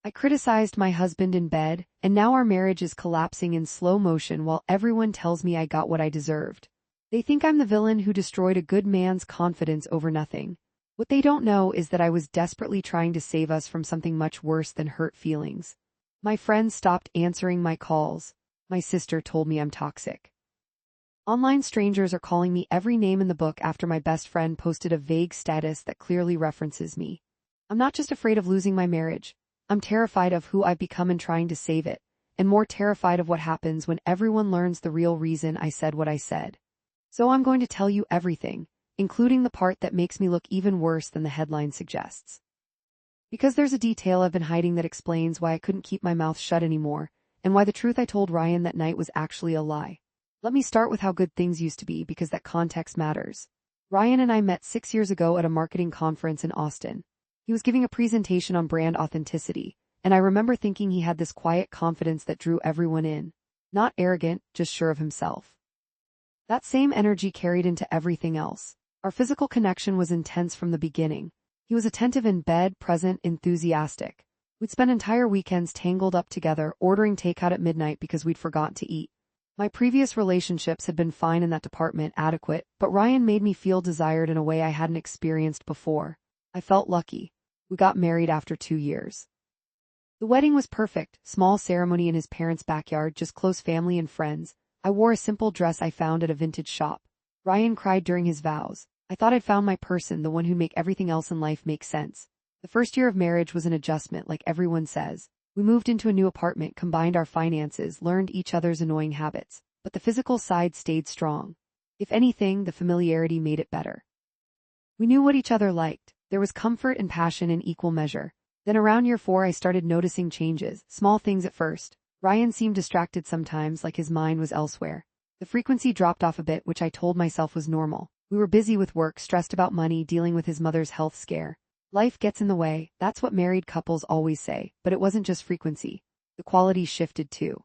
I criticized my husband in bed, and now our marriage is collapsing in slow motion while everyone tells me I got what I deserved. They think I'm the villain who destroyed a good man's confidence over nothing. What they don't know is that I was desperately trying to save us from something much worse than hurt feelings. My friends stopped answering my calls. My sister told me I'm toxic. Online strangers are calling me every name in the book after my best friend posted a vague status that clearly references me. I'm not just afraid of losing my marriage. I'm terrified of who I've become and trying to save it, and more terrified of what happens when everyone learns the real reason I said what I said. So I'm going to tell you everything, including the part that makes me look even worse than the headline suggests. Because there's a detail I've been hiding that explains why I couldn't keep my mouth shut anymore, and why the truth I told Ryan that night was actually a lie. Let me start with how good things used to be because that context matters. Ryan and I met 6 years ago at a marketing conference in Austin. He was giving a presentation on brand authenticity, and I remember thinking he had this quiet confidence that drew everyone in. Not arrogant, just sure of himself. That same energy carried into everything else. Our physical connection was intense from the beginning. He was attentive in bed, present, enthusiastic. We'd spend entire weekends tangled up together, ordering takeout at midnight because we'd forgotten to eat. My previous relationships had been fine in that department, adequate, but Ryan made me feel desired in a way I hadn't experienced before. I felt lucky. We got married after 2 years. The wedding was perfect, small ceremony in his parents' backyard, just close family and friends. I wore a simple dress I found at a vintage shop. Ryan cried during his vows. I thought I'd found my person, the one who'd make everything else in life make sense. The first year of marriage was an adjustment, like everyone says. We moved into a new apartment, combined our finances, learned each other's annoying habits, but the physical side stayed strong. If anything, the familiarity made it better. We knew what each other liked. There was comfort and passion in equal measure. Then around year 4 I started noticing changes, small things at first. Ryan seemed distracted sometimes, like his mind was elsewhere. The frequency dropped off a bit, which I told myself was normal. We were busy with work, stressed about money, dealing with his mother's health scare. Life gets in the way, that's what married couples always say, but it wasn't just frequency. The quality shifted too.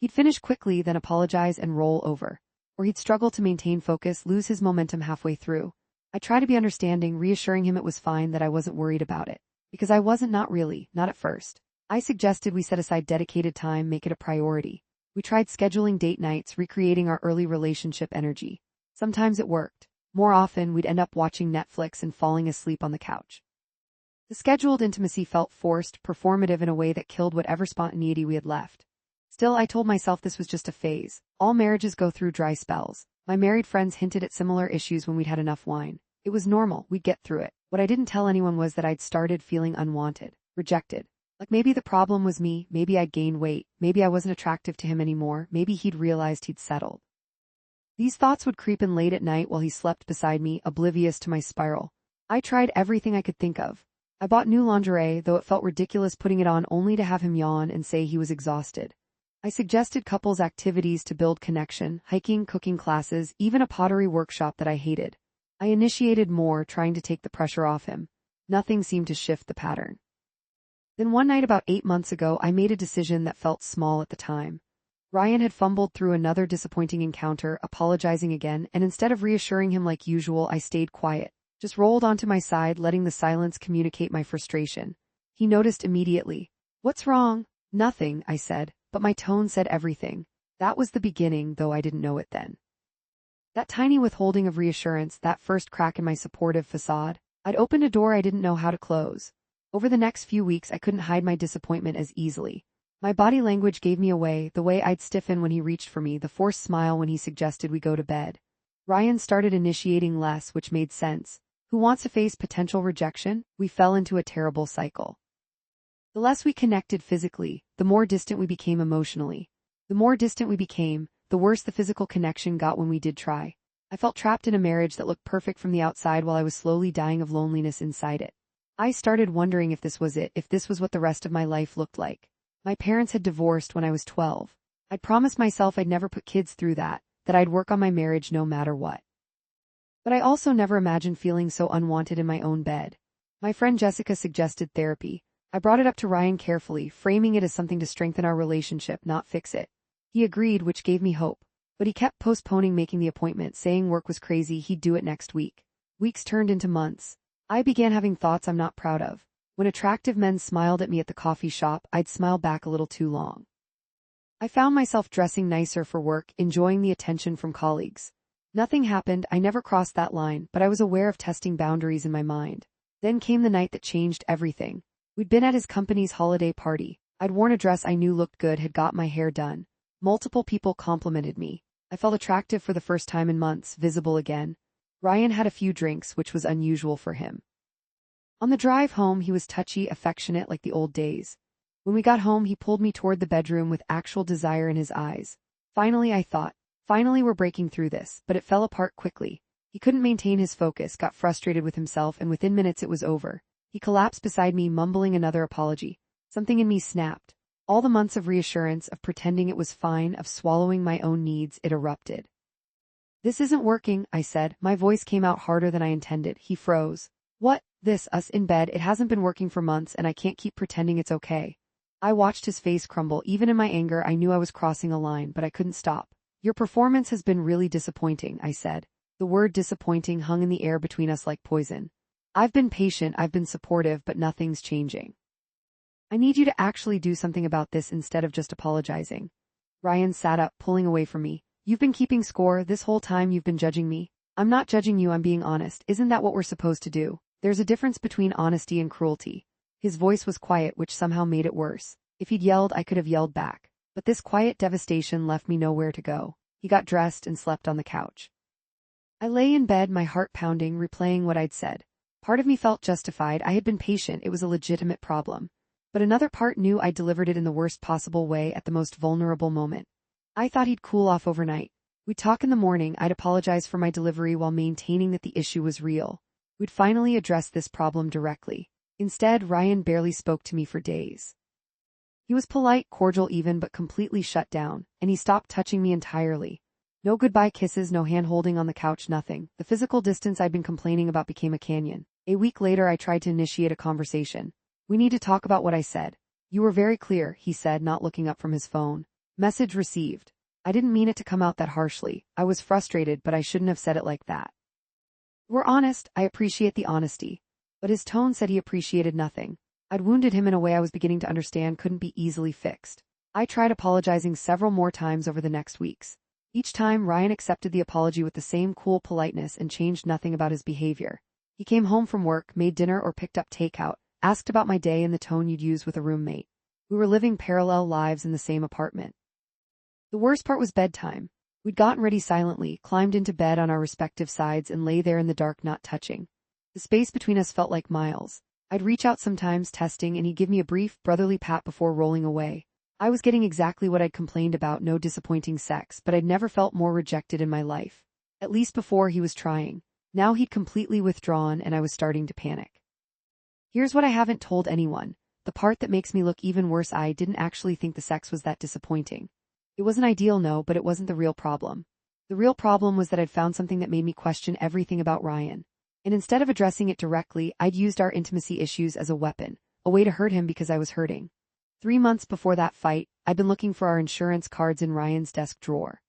He'd finish quickly, then apologize and roll over. Or he'd struggle to maintain focus, lose his momentum halfway through. I tried to be understanding, reassuring him it was fine, that I wasn't worried about it. Because I wasn't, not really, not at first. I suggested we set aside dedicated time, make it a priority. We tried scheduling date nights, recreating our early relationship energy. Sometimes it worked. More often, we'd end up watching Netflix and falling asleep on the couch. The scheduled intimacy felt forced, performative in a way that killed whatever spontaneity we had left. Still, I told myself this was just a phase. All marriages go through dry spells. My married friends hinted at similar issues when we'd had enough wine. It was normal, we'd get through it. What I didn't tell anyone was that I'd started feeling unwanted, rejected. Like maybe the problem was me, maybe I'd gained weight, maybe I wasn't attractive to him anymore, maybe he'd realized he'd settled. These thoughts would creep in late at night while he slept beside me, oblivious to my spiral. I tried everything I could think of. I bought new lingerie, though it felt ridiculous putting it on only to have him yawn and say he was exhausted. I suggested couples activities to build connection, hiking, cooking classes, even a pottery workshop that I hated. I initiated more, trying to take the pressure off him. Nothing seemed to shift the pattern. Then one night about 8 months ago, I made a decision that felt small at the time. Ryan had fumbled through another disappointing encounter, apologizing again, and instead of reassuring him like usual, I stayed quiet, just rolled onto my side, letting the silence communicate my frustration. He noticed immediately. "What's wrong?" "Nothing," I said, but my tone said everything. That was the beginning, though I didn't know it then. That tiny withholding of reassurance, that first crack in my supportive facade, I'd opened a door I didn't know how to close. Over the next few weeks, I couldn't hide my disappointment as easily. My body language gave me away, the way I'd stiffen when he reached for me, the forced smile when he suggested we go to bed. Ryan started initiating less, which made sense. Who wants to face potential rejection? We fell into a terrible cycle. The less we connected physically, the more distant we became emotionally. The more distant we became, the worse the physical connection got when we did try. I felt trapped in a marriage that looked perfect from the outside while I was slowly dying of loneliness inside it. I started wondering if this was it, if this was what the rest of my life looked like. My parents had divorced when I was 12. I'd promised myself I'd never put kids through that I'd work on my marriage no matter what. But I also never imagined feeling so unwanted in my own bed. My friend Jessica suggested therapy. I brought it up to Ryan carefully, framing it as something to strengthen our relationship, not fix it. He agreed, which gave me hope. But he kept postponing making the appointment, saying work was crazy, he'd do it next week. Weeks turned into months. I began having thoughts I'm not proud of. When attractive men smiled at me at the coffee shop, I'd smile back a little too long. I found myself dressing nicer for work, enjoying the attention from colleagues. Nothing happened, I never crossed that line, but I was aware of testing boundaries in my mind. Then came the night that changed everything. We'd been at his company's holiday party. I'd worn a dress I knew looked good, had got my hair done. Multiple people complimented me. I felt attractive for the first time in months, visible again. Ryan had a few drinks, which was unusual for him. On the drive home, he was touchy, affectionate like the old days. When we got home, he pulled me toward the bedroom with actual desire in his eyes. Finally, I thought. Finally, we're breaking through this, but it fell apart quickly. He couldn't maintain his focus, got frustrated with himself, and within minutes it was over. He collapsed beside me, mumbling another apology. Something in me snapped. All the months of reassurance, of pretending it was fine, of swallowing my own needs, it erupted. "This isn't working," I said. My voice came out harder than I intended. He froze. "What? This, us in bed, it hasn't been working for months and I can't keep pretending it's okay." I watched his face crumble. Even in my anger, I knew I was crossing a line, but I couldn't stop. "Your performance has been really disappointing," I said. The word disappointing hung in the air between us like poison. "I've been patient, I've been supportive, but nothing's changing. I need you to actually do something about this instead of just apologizing." Ryan sat up, pulling away from me. "You've been keeping score, this whole time you've been judging me." "I'm not judging you, I'm being honest. Isn't that what we're supposed to do? There's a difference between honesty and cruelty." His voice was quiet, which somehow made it worse. If he'd yelled, I could have yelled back. But this quiet devastation left me nowhere to go. He got dressed and slept on the couch. I lay in bed, my heart pounding, replaying what I'd said. Part of me felt justified. I had been patient, it was a legitimate problem. But another part knew I delivered it in the worst possible way at the most vulnerable moment. I thought he'd cool off overnight. We'd talk in the morning, I'd apologize for my delivery while maintaining that the issue was real. We'd finally address this problem directly. Instead, Ryan barely spoke to me for days. He was polite, cordial even, but completely shut down, and he stopped touching me entirely. No goodbye kisses, no hand-holding on the couch, nothing. The physical distance I'd been complaining about became a canyon. A week later, I tried to initiate a conversation. "We need to talk about what I said." "You were very clear," he said, not looking up from his phone. "Message received." I didn't mean it to come out that harshly. I was frustrated, but I shouldn't have said it like that. "We're honest, I appreciate the honesty." But his tone said he appreciated nothing. I'd wounded him in a way I was beginning to understand couldn't be easily fixed. I tried apologizing several more times over the next weeks. Each time, Ryan accepted the apology with the same cool politeness and changed nothing about his behavior. He came home from work, made dinner or picked up takeout, asked about my day in the tone you'd use with a roommate. We were living parallel lives in the same apartment. The worst part was bedtime. We'd gotten ready silently, climbed into bed on our respective sides and lay there in the dark, not touching. The space between us felt like miles. I'd reach out sometimes, testing, and he'd give me a brief, brotherly pat before rolling away. I was getting exactly what I'd complained about, no disappointing sex, but I'd never felt more rejected in my life. At least before, he was trying. Now he'd completely withdrawn and I was starting to panic. Here's what I haven't told anyone. The part that makes me look even worse, I didn't actually think the sex was that disappointing. It wasn't ideal, no, but it wasn't the real problem. The real problem was that I'd found something that made me question everything about Ryan. And instead of addressing it directly, I'd used our intimacy issues as a weapon, a way to hurt him because I was hurting. 3 months before that fight, I'd been looking for our insurance cards in Ryan's desk drawer.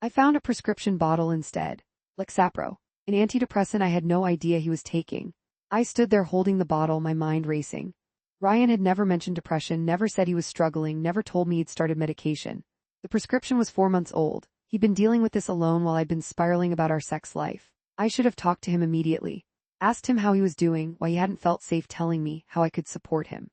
I found a prescription bottle instead. Lexapro, an antidepressant I had no idea he was taking. I stood there holding the bottle, my mind racing. Ryan had never mentioned depression, never said he was struggling, never told me he'd started medication. The prescription was 4 months old. He'd been dealing with this alone while I'd been spiraling about our sex life. I should have talked to him immediately. Asked him how he was doing, why he hadn't felt safe telling me, how I could support him.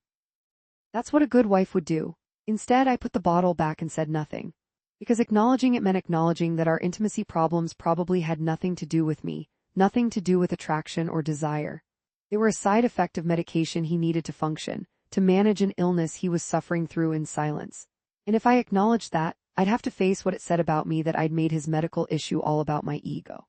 That's what a good wife would do. Instead, I put the bottle back and said nothing. Because acknowledging it meant acknowledging that our intimacy problems probably had nothing to do with me, nothing to do with attraction or desire. They were a side effect of medication he needed to function, to manage an illness he was suffering through in silence. And if I acknowledged that, I'd have to face what it said about me, that I'd made his medical issue all about my ego.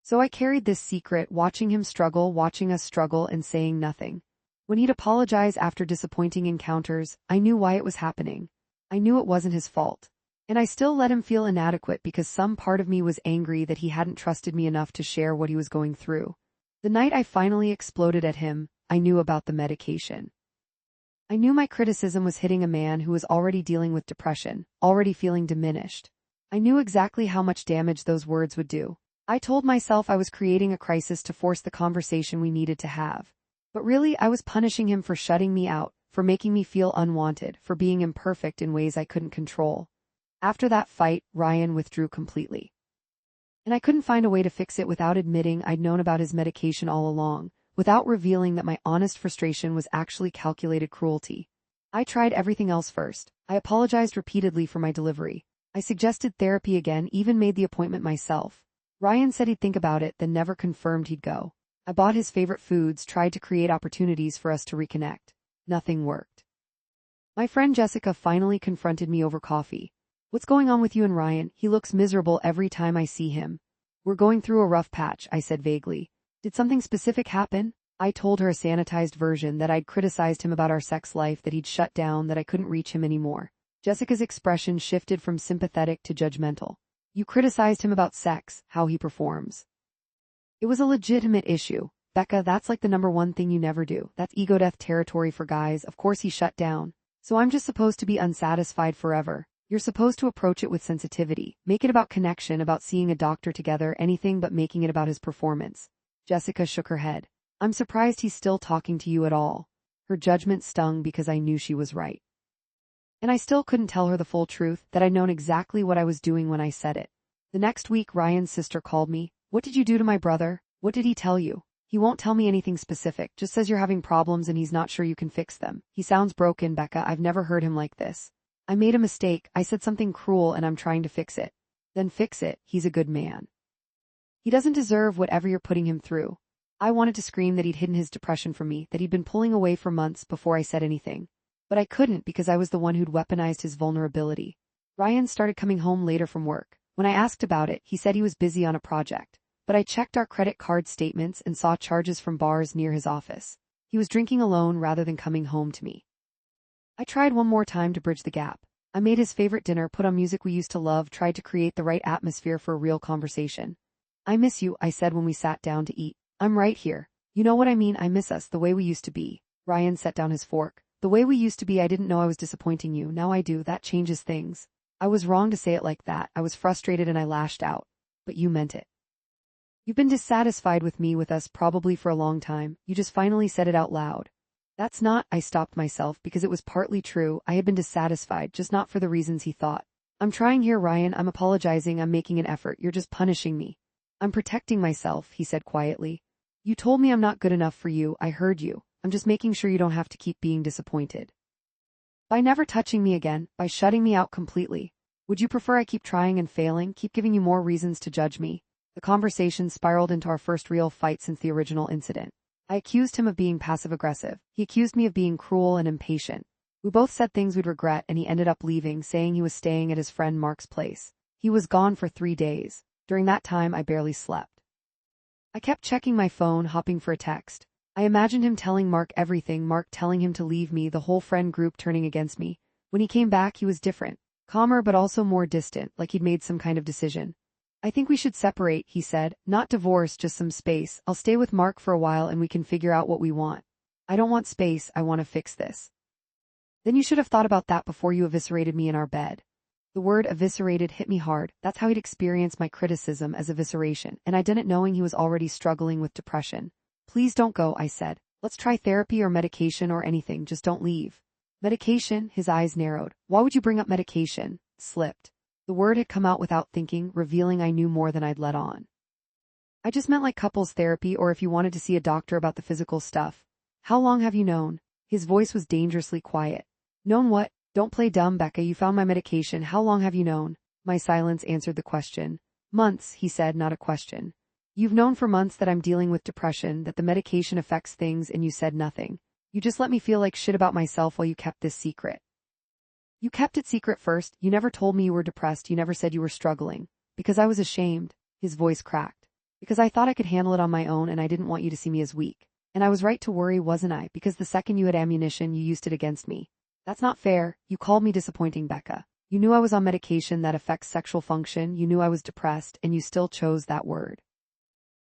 So I carried this secret, watching him struggle, watching us struggle, and saying nothing. When he'd apologize after disappointing encounters, I knew why it was happening. I knew it wasn't his fault. And I still let him feel inadequate because some part of me was angry that he hadn't trusted me enough to share what he was going through. The night I finally exploded at him, I knew about the medication. I knew my criticism was hitting a man who was already dealing with depression, already feeling diminished. I knew exactly how much damage those words would do. I told myself I was creating a crisis to force the conversation we needed to have. But really, I was punishing him for shutting me out, for making me feel unwanted, for being imperfect in ways I couldn't control. After that fight, Ryan withdrew completely. And I couldn't find a way to fix it without admitting I'd known about his medication all along, without revealing that my honest frustration was actually calculated cruelty. I tried everything else first. I apologized repeatedly for my delivery. I suggested therapy again, even made the appointment myself. Ryan said he'd think about it, then never confirmed he'd go. I bought his favorite foods, tried to create opportunities for us to reconnect. Nothing worked. My friend Jessica finally confronted me over coffee. "What's going on with you and Ryan? He looks miserable every time I see him." "We're going through a rough patch," I said vaguely. "Did something specific happen?" I told her a sanitized version, that I'd criticized him about our sex life, that he'd shut down, that I couldn't reach him anymore. Jessica's expression shifted from sympathetic to judgmental. "You criticized him about sex, how he performs." "It was a legitimate issue. Becca, that's like the #1 thing you never do. That's ego death territory for guys. Of course he shut down. So I'm just supposed to be unsatisfied forever. You're supposed to approach it with sensitivity. Make it about connection, about seeing a doctor together, anything but making it about his performance." Jessica shook her head. "I'm surprised he's still talking to you at all." Her judgment stung because I knew she was right. And I still couldn't tell her the full truth, that I'd known exactly what I was doing when I said it. The next week, Ryan's sister called me. "What did you do to my brother? What did he tell you?" "He won't tell me anything specific, just says you're having problems and he's not sure you can fix them. He sounds broken, Becca. I've never heard him like this. I made a mistake. I said something cruel and I'm trying to fix it." "Then fix it. He's a good man. He doesn't deserve whatever you're putting him through." I wanted to scream that he'd hidden his depression from me, that he'd been pulling away for months before I said anything. But I couldn't, because I was the one who'd weaponized his vulnerability. Ryan started coming home later from work. When I asked about it, he said he was busy on a project. But I checked our credit card statements and saw charges from bars near his office. He was drinking alone rather than coming home to me. I tried one more time to bridge the gap. I made his favorite dinner, put on music we used to love, tried to create the right atmosphere for a real conversation. "I miss you," I said when we sat down to eat. "I'm right here. You know what I mean? I miss us, the way we used to be." Ryan set down his fork. "The way we used to be. I didn't know I was disappointing you. Now I do. That changes things." I was wrong to say it like that. I was frustrated and I lashed out. "But you meant it. You've been dissatisfied with me, with us, probably for a long time. You just finally said it out loud." "That's not," I stopped myself, because it was partly true. I had been dissatisfied, just not for the reasons he thought. "I'm trying here, Ryan. I'm apologizing. I'm making an effort. You're just punishing me." "I'm protecting myself," he said quietly. "You told me I'm not good enough for you. I heard you. I'm just making sure you don't have to keep being disappointed. By never touching me again, by shutting me out completely. Would you prefer I keep trying and failing, keep giving you more reasons to judge me?" The conversation spiraled into our first real fight since the original incident. I accused him of being passive-aggressive. He accused me of being cruel and impatient. We both said things we'd regret, and he ended up leaving, saying he was staying at his friend Mark's place. He was gone for 3 days. During that time, I barely slept. I kept checking my phone, hoping for a text. I imagined him telling Mark everything, Mark telling him to leave me, the whole friend group turning against me. When he came back, he was different. Calmer but also more distant, like he'd made some kind of decision. "I think we should separate," he said. "Not divorce, just some space. I'll stay with Mark for a while and we can figure out what we want." "I don't want space, I want to fix this." "Then you should have thought about that before you eviscerated me in our bed." The word eviscerated hit me hard. That's how he'd experienced my criticism, as evisceration, and I didn't, knowing he was already struggling with depression. "Please don't go," I said. "Let's try therapy or medication or anything, just don't leave." "Medication?" His eyes narrowed. "Why would you bring up medication?" Slipped. The word had come out without thinking, revealing I knew more than I'd let on. "I just meant like couples therapy, or if you wanted to see a doctor about the physical stuff." "How long have you known?" His voice was dangerously quiet. "Known what? Don't play dumb, Becca. You found my medication. How long have you known?" My silence answered the question. "Months," he said, not a question. "You've known for months that I'm dealing with depression, that the medication affects things, and you said nothing. You just let me feel like shit about myself while you kept this secret." "You kept it secret first. You never told me you were depressed. You never said you were struggling." "Because I was ashamed." His voice cracked. "Because I thought I could handle it on my own and I didn't want you to see me as weak. And I was right to worry, wasn't I? Because the second you had ammunition, you used it against me." "That's not fair. You called me disappointing, Becca. You knew I was on medication that affects sexual function, you knew I was depressed, and you still chose that word.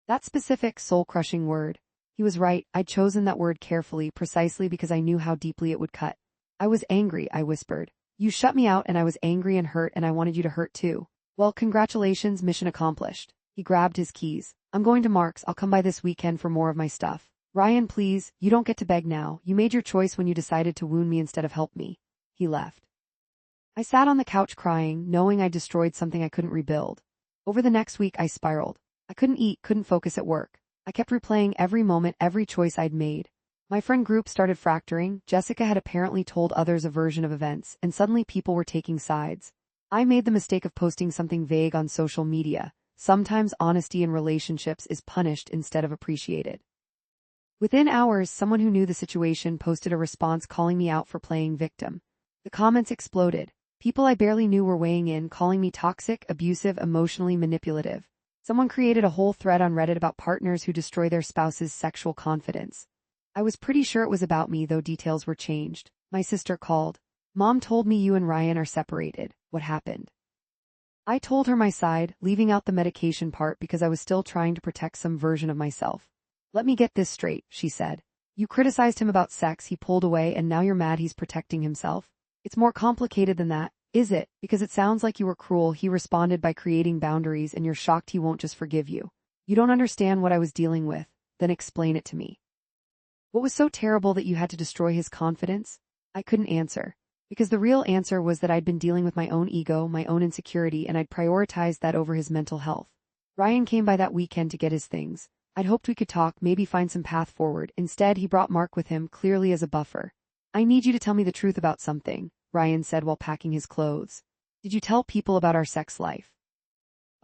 That specific, soul-crushing word." He was right. I'd chosen that word carefully, precisely because I knew how deeply it would cut. "I was angry," I whispered. "You shut me out and I was angry and hurt, and I wanted you to hurt too." "Well, congratulations, mission accomplished." He grabbed his keys. "I'm going to Mark's. I'll come by this weekend for more of my stuff." Ryan, please, you don't get to beg now. You made your choice when you decided to wound me instead of help me. He left. I sat on the couch crying, knowing I destroyed something I couldn't rebuild. Over the next week I spiraled. I couldn't eat, couldn't focus at work. I kept replaying every moment, every choice I'd made. My friend group started fracturing. Jessica had apparently told others a version of events, and suddenly people were taking sides. I made the mistake of posting something vague on social media. Sometimes honesty in relationships is punished instead of appreciated. Within hours, someone who knew the situation posted a response calling me out for playing victim. The comments exploded. People I barely knew were weighing in, calling me toxic, abusive, emotionally manipulative. Someone created a whole thread on Reddit about partners who destroy their spouse's sexual confidence. I was pretty sure it was about me, though details were changed. My sister called. Mom told me you and Ryan are separated. What happened? I told her my side, leaving out the medication part because I was still trying to protect some version of myself. Let me get this straight, she said. You criticized him about sex, he pulled away, and now you're mad he's protecting himself? It's more complicated than that, is it? Because it sounds like you were cruel. He responded by creating boundaries, and you're shocked he won't just forgive you. You don't understand what I was dealing with. Then explain it to me. What was so terrible that you had to destroy his confidence? I couldn't answer. Because the real answer was that I'd been dealing with my own ego, my own insecurity, and I'd prioritized that over his mental health. Ryan came by that weekend to get his things. I'd hoped we could talk, maybe find some path forward. Instead, he brought Mark with him, clearly as a buffer. I need you to tell me the truth about something, Ryan said while packing his clothes. Did you tell people about our sex life?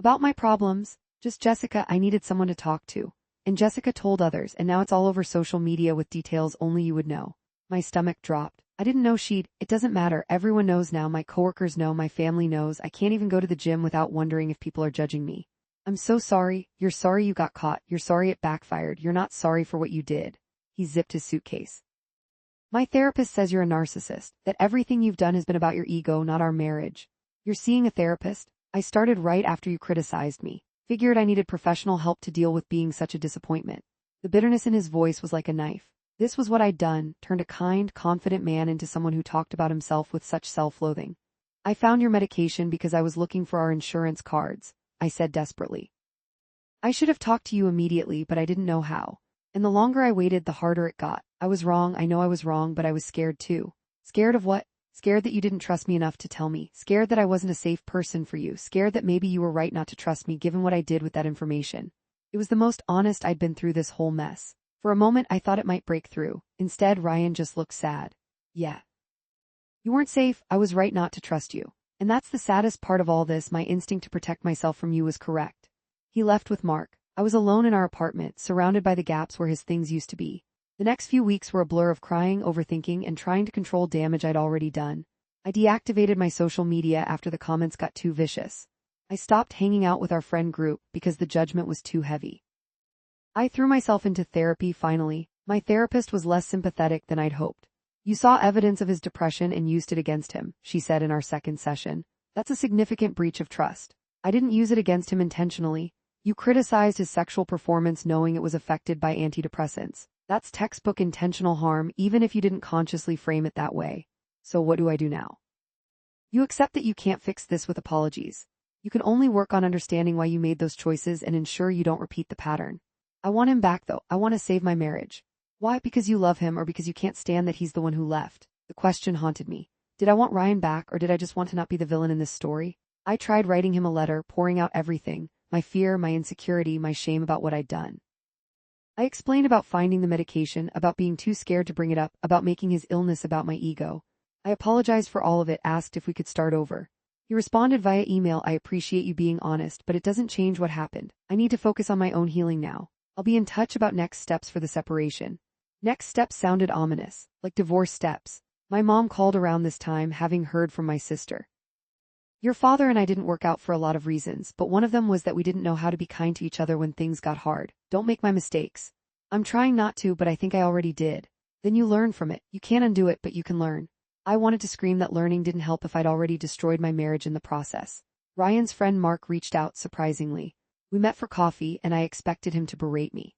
About my problems? Just Jessica. I needed someone to talk to. And Jessica told others, and now it's all over social media with details only you would know. My stomach dropped. I didn't know she'd. It doesn't matter. Everyone knows now. My coworkers know. My family knows. I can't even go to the gym without wondering if people are judging me. I'm so sorry. You're sorry you got caught. You're sorry it backfired. You're not sorry for what you did. He zipped his suitcase. My therapist says you're a narcissist, that everything you've done has been about your ego, not our marriage. You're seeing a therapist? I started right after you criticized me. Figured I needed professional help to deal with being such a disappointment. The bitterness in his voice was like a knife. This was what I'd done, turned a kind, confident man into someone who talked about himself with such self-loathing. I found your medication because I was looking for our insurance cards, I said desperately. I should have talked to you immediately, but I didn't know how. And the longer I waited, the harder it got. I was wrong, I know I was wrong, but I was scared too. Scared of what? Scared that you didn't trust me enough to tell me. Scared that I wasn't a safe person for you. Scared that maybe you were right not to trust me given what I did with that information. It was the most honest I'd been through this whole mess. For a moment I thought it might break through. Instead, Ryan just looked sad. Yeah. You weren't safe. I was right not to trust you. And that's the saddest part of all this. My instinct to protect myself from you was correct. He left with Mark. I was alone in our apartment, surrounded by the gaps where his things used to be. The next few weeks were a blur of crying, overthinking, and trying to control damage I'd already done. I deactivated my social media after the comments got too vicious. I stopped hanging out with our friend group because the judgment was too heavy. I threw myself into therapy finally. My therapist was less sympathetic than I'd hoped. You saw evidence of his depression and used it against him, she said in our second session. That's a significant breach of trust. I didn't use it against him intentionally. You criticized his sexual performance knowing it was affected by antidepressants. That's textbook intentional harm, even if you didn't consciously frame it that way. So what do I do now? You accept that you can't fix this with apologies. You can only work on understanding why you made those choices and ensure you don't repeat the pattern. I want him back though. I want to save my marriage. Why? Because you love him or because you can't stand that he's the one who left? The question haunted me. Did I want Ryan back or did I just want to not be the villain in this story? I tried writing him a letter, pouring out everything, my fear, my insecurity, my shame about what I'd done. I explained about finding the medication, about being too scared to bring it up, about making his illness about my ego. I apologized for all of it, asked if we could start over. He responded via email, I appreciate you being honest, but it doesn't change what happened. I need to focus on my own healing now. I'll be in touch about next steps for the separation. Next steps sounded ominous, like divorce steps. My mom called around this time, having heard from my sister. Your father and I didn't work out for a lot of reasons, but one of them was that we didn't know how to be kind to each other when things got hard. Don't make my mistakes. I'm trying not to, but I think I already did. Then you learn from it. You can't undo it, but you can learn. I wanted to scream that learning didn't help if I'd already destroyed my marriage in the process. Ryan's friend Mark reached out, surprisingly. We met for coffee, and I expected him to berate me.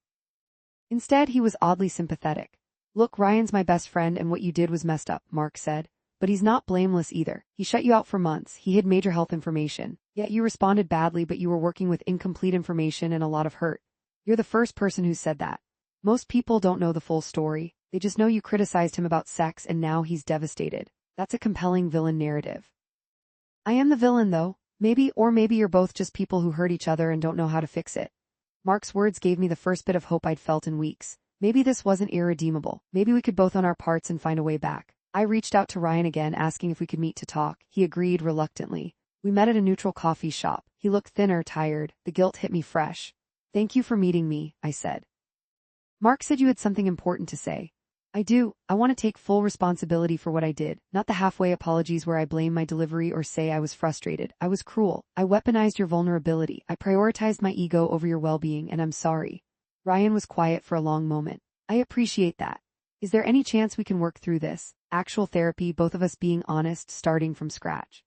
Instead, he was oddly sympathetic. Look, Ryan's my best friend, and what you did was messed up, Mark said. But he's not blameless either. He shut you out for months. He hid major health information. Yet you responded badly, but you were working with incomplete information and a lot of hurt. You're the first person who said that. Most people don't know the full story. They just know you criticized him about sex and now he's devastated. That's a compelling villain narrative. I am the villain though. Maybe you're both just people who hurt each other and don't know how to fix it. Mark's words gave me the first bit of hope I'd felt in weeks. Maybe this wasn't irredeemable. Maybe we could both own our parts and find a way back. I reached out to Ryan again, asking if we could meet to talk. He agreed reluctantly. We met at a neutral coffee shop. He looked thinner, tired. The guilt hit me fresh. Thank you for meeting me, I said. Mark said you had something important to say. I do. I want to take full responsibility for what I did, not the halfway apologies where I blame my delivery or say I was frustrated. I was cruel. I weaponized your vulnerability. I prioritized my ego over your well-being, and I'm sorry. Ryan was quiet for a long moment. I appreciate that. Is there any chance we can work through this? Actual therapy, both of us being honest, starting from scratch.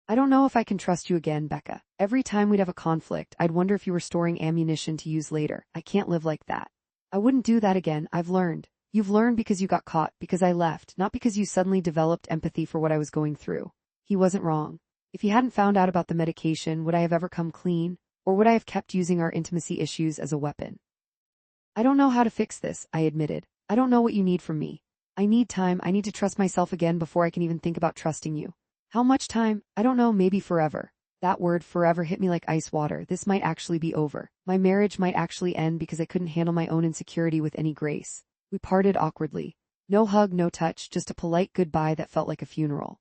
I don't know if I can trust you again, Becca. Every time we'd have a conflict, I'd wonder if you were storing ammunition to use later. I can't live like that. I wouldn't do that again. I've learned. You've learned because you got caught, because I left, not because you suddenly developed empathy for what I was going through. He wasn't wrong. If he hadn't found out about the medication, would I have ever come clean? Or would I have kept using our intimacy issues as a weapon? I don't know how to fix this, I admitted. I don't know what you need from me. I need time. I need to trust myself again before I can even think about trusting you. How much time? I don't know, maybe forever. That word forever hit me like ice water. This might actually be over. My marriage might actually end because I couldn't handle my own insecurity with any grace. We parted awkwardly. No hug, no touch, just a polite goodbye that felt like a funeral.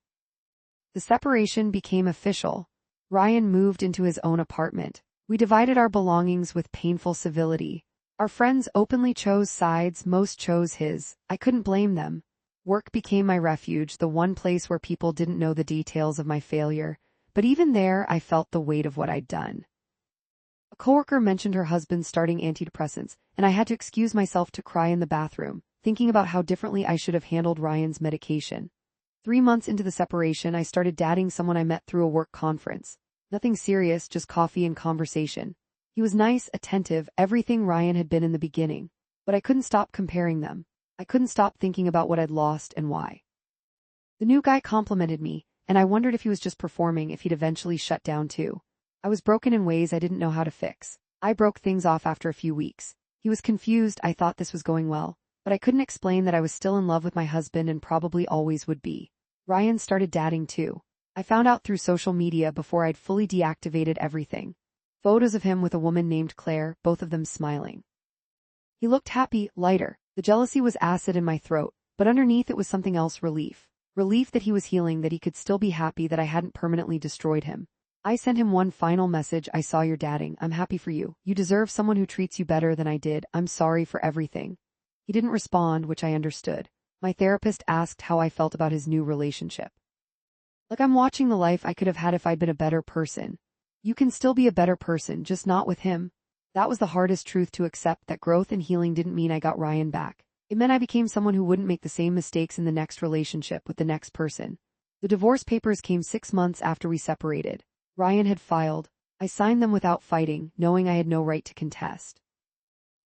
The separation became official. Ryan moved into his own apartment. We divided our belongings with painful civility. Our friends openly chose sides, most chose his. I couldn't blame them. Work became my refuge, the one place where people didn't know the details of my failure. But even there, I felt the weight of what I'd done. A coworker mentioned her husband starting antidepressants, and I had to excuse myself to cry in the bathroom, thinking about how differently I should have handled Ryan's medication. 3 months into the separation, I started dating someone I met through a work conference. Nothing serious, just coffee and conversation. He was nice, attentive, everything Ryan had been in the beginning. But I couldn't stop comparing them. I couldn't stop thinking about what I'd lost and why. The new guy complimented me, and I wondered if he was just performing, if he'd eventually shut down too. I was broken in ways I didn't know how to fix. I broke things off after a few weeks. He was confused. I thought this was going well, but I couldn't explain that I was still in love with my husband and probably always would be. Ryan started dating too. I found out through social media before I'd fully deactivated everything. Photos of him with a woman named Claire, both of them smiling. He looked happy, lighter. The jealousy was acid in my throat, but underneath it was something else, relief. Relief that he was healing, that he could still be happy, that I hadn't permanently destroyed him. I sent him one final message. I saw you're dating. I'm happy for you. You deserve someone who treats you better than I did. I'm sorry for everything. He didn't respond, which I understood. My therapist asked how I felt about his new relationship. Like I'm watching the life I could have had if I'd been a better person. You can still be a better person, just not with him. That was the hardest truth to accept, that growth and healing didn't mean I got Ryan back. It meant I became someone who wouldn't make the same mistakes in the next relationship with the next person. The divorce papers came 6 months after we separated. Ryan had filed. I signed them without fighting, knowing I had no right to contest.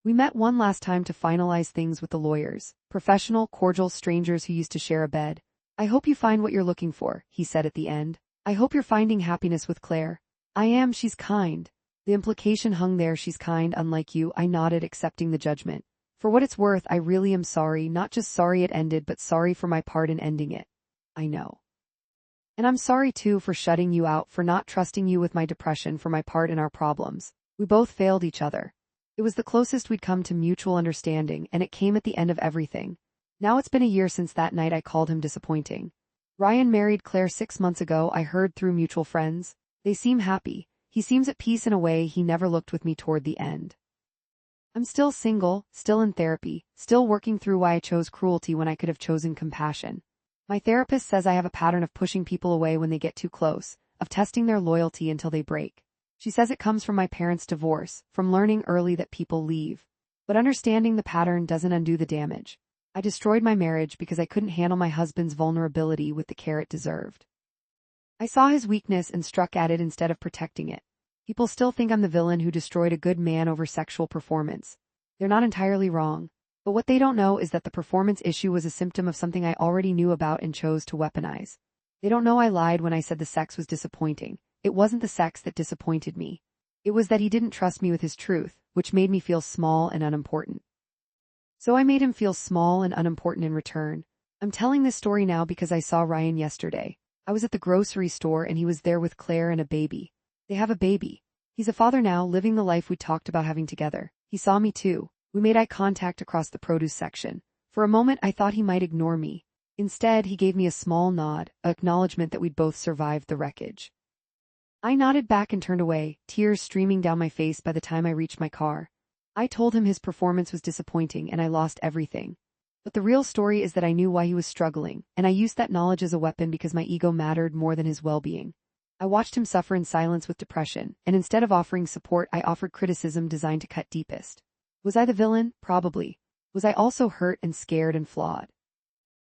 We met one last time to finalize things with the lawyers. Professional, cordial strangers who used to share a bed. I hope you find what you're looking for, he said at the end. I hope you're finding happiness with Claire. I am, she's kind. The implication hung there, she's kind, unlike you. I nodded, accepting the judgment. For what it's worth, I really am sorry, not just sorry it ended, but sorry for my part in ending it. I know. And I'm sorry too for shutting you out, for not trusting you with my depression, for my part in our problems. We both failed each other. It was the closest we'd come to mutual understanding, and it came at the end of everything. Now it's been a year since that night I called him disappointing. Ryan married Claire 6 months ago, I heard through mutual friends. They seem happy. He seems at peace in a way he never looked with me toward the end. I'm still single, still in therapy, still working through why I chose cruelty when I could have chosen compassion. My therapist says I have a pattern of pushing people away when they get too close, of testing their loyalty until they break. She says it comes from my parents' divorce, from learning early that people leave. But understanding the pattern doesn't undo the damage. I destroyed my marriage because I couldn't handle my husband's vulnerability with the care it deserved. I saw his weakness and struck at it instead of protecting it. People still think I'm the villain who destroyed a good man over sexual performance. They're not entirely wrong. But what they don't know is that the performance issue was a symptom of something I already knew about and chose to weaponize. They don't know I lied when I said the sex was disappointing. It wasn't the sex that disappointed me. It was that he didn't trust me with his truth, which made me feel small and unimportant. So I made him feel small and unimportant in return. I'm telling this story now because I saw Ryan yesterday. I was at the grocery store and he was there with Claire and a baby. They have a baby. He's a father now, living the life we talked about having together. He saw me too. We made eye contact across the produce section. For a moment I thought he might ignore me. Instead, he gave me a small nod, an acknowledgement that we'd both survived the wreckage. I nodded back and turned away, tears streaming down my face by the time I reached my car. I told him his performance was disappointing and I lost everything. But the real story is that I knew why he was struggling, and I used that knowledge as a weapon because my ego mattered more than his well-being. I watched him suffer in silence with depression, and instead of offering support, I offered criticism designed to cut deepest. Was I the villain? Probably. Was I also hurt and scared and flawed?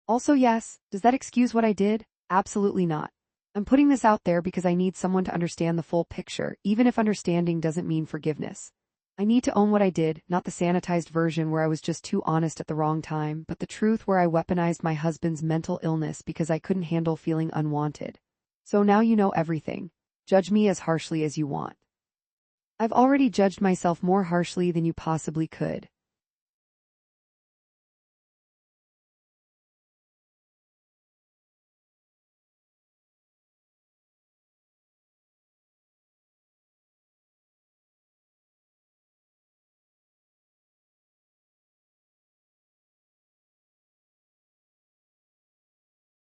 Also yes. Does that excuse what I did? Absolutely not. I'm putting this out there because I need someone to understand the full picture, even if understanding doesn't mean forgiveness. I need to own what I did, not the sanitized version where I was just too honest at the wrong time, but the truth where I weaponized my husband's mental illness because I couldn't handle feeling unwanted. So now you know everything. Judge me as harshly as you want. I've already judged myself more harshly than you possibly could.